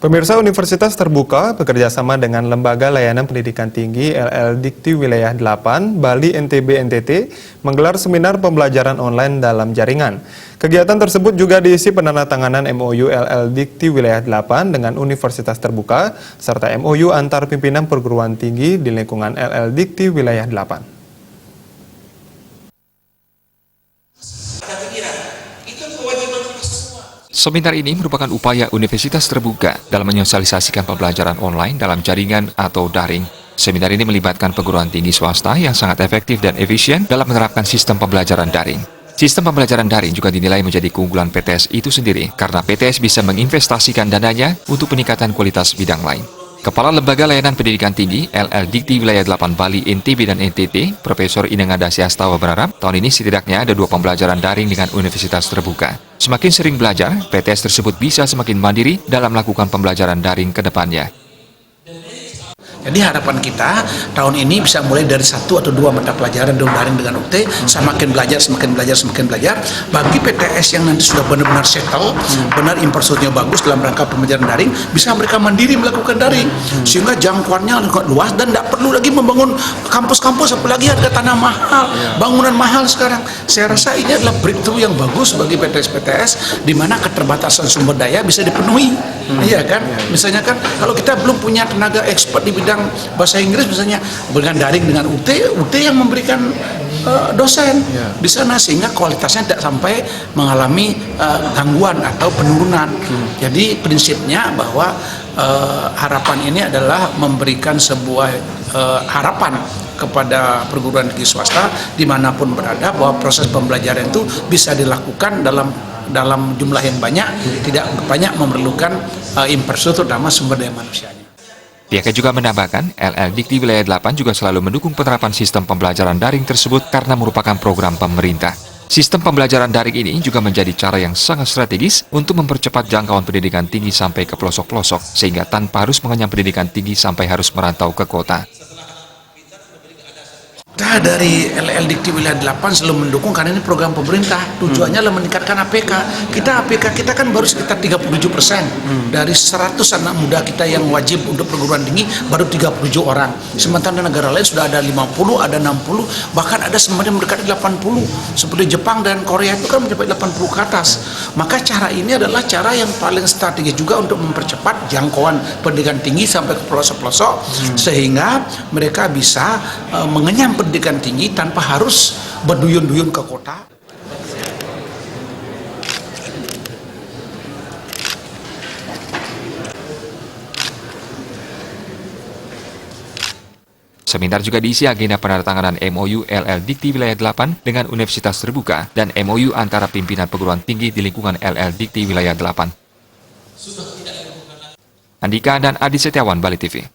Pemirsa, Universitas Terbuka bekerjasama dengan Lembaga Layanan Pendidikan Tinggi LL Dikti Wilayah 8, Bali NTB NTT, menggelar seminar pembelajaran online dalam jaringan. Kegiatan tersebut juga diisi penandatanganan MOU LL Dikti Wilayah 8 dengan Universitas Terbuka, serta MOU antar pimpinan perguruan tinggi di lingkungan LL Dikti Wilayah 8. Seminar ini merupakan upaya Universitas Terbuka dalam menyosialisasikan pembelajaran online dalam jaringan atau daring. Seminar ini melibatkan perguruan tinggi swasta yang sangat efektif dan efisien dalam menerapkan sistem pembelajaran daring. Sistem pembelajaran daring juga dinilai menjadi keunggulan PTS itu sendiri karena PTS bisa menginvestasikan dananya untuk peningkatan kualitas bidang lain. Kepala Lembaga Layanan Pendidikan Tinggi LL Dikti Wilayah 8 Bali NTB dan NTT, Profesor Inengada Siastawa berharap tahun ini setidaknya ada 2 pembelajaran daring dengan Universitas Terbuka. Semakin sering belajar, PTS tersebut bisa semakin mandiri dalam melakukan pembelajaran daring ke depannya. Jadi harapan kita tahun ini bisa mulai dari 1 atau 2 mata pelajaran daring dengan UT, semakin belajar. Bagi PTS yang nanti sudah benar-benar settle, benar infrastrukturnya bagus dalam rangka pembelajaran daring, bisa mereka mandiri melakukan daring, sehingga jangkauannya luas dan tidak perlu lagi membangun kampus-kampus, apalagi harga tanah mahal, bangunan mahal sekarang. Saya rasa ini adalah breakthrough yang bagus bagi PTS-PTS, di mana keterbatasan sumber daya bisa dipenuhi, iya kan? Misalnya kan kalau kita belum punya tenaga expert di bidang bahasa Inggris misalnya, dengan daring dengan UT yang memberikan dosen di sana, sehingga kualitasnya tidak sampai mengalami gangguan atau penurunan. Jadi prinsipnya bahwa harapan ini adalah memberikan sebuah harapan kepada perguruan tinggi swasta dimanapun berada, bahwa proses pembelajaran itu bisa dilakukan dalam jumlah yang banyak, tidak banyak memerlukan infrastruktur terutama sumber daya manusianya. Pihaknya juga menambahkan, LL Dikti Wilayah 8 juga selalu mendukung penerapan sistem pembelajaran daring tersebut karena merupakan program pemerintah. Sistem pembelajaran daring ini juga menjadi cara yang sangat strategis untuk mempercepat jangkauan pendidikan tinggi sampai ke pelosok-pelosok, sehingga tanpa harus mengenyam pendidikan tinggi sampai harus merantau ke kota. Kita dari LL Dikti Wilayah 8 selalu mendukung karena ini program pemerintah, tujuannya adalah meningkatkan APK. APK kita kan baru sekitar 37%. Dari 100 anak muda kita yang wajib untuk perguruan tinggi baru 37 orang. Sementara negara lain sudah ada 50, ada 60, bahkan ada semuanya mendekati 80. Seperti Jepang dan Korea itu kan mencapai 80 ke atas. Maka cara ini adalah cara yang paling strategis juga untuk mempercepat jangkauan pendidikan tinggi sampai ke pelosok-pelosok, sehingga mereka bisa mengenyam pendidikan tinggi tanpa harus berduyun-duyun ke kota. Seminar juga diisi agenda penandatanganan MOU LL Dikti Wilayah 8 dengan Universitas Terbuka dan MOU antara pimpinan perguruan tinggi di lingkungan LL Dikti Wilayah 8. Andika dan Adi Setiawan, Bali TV.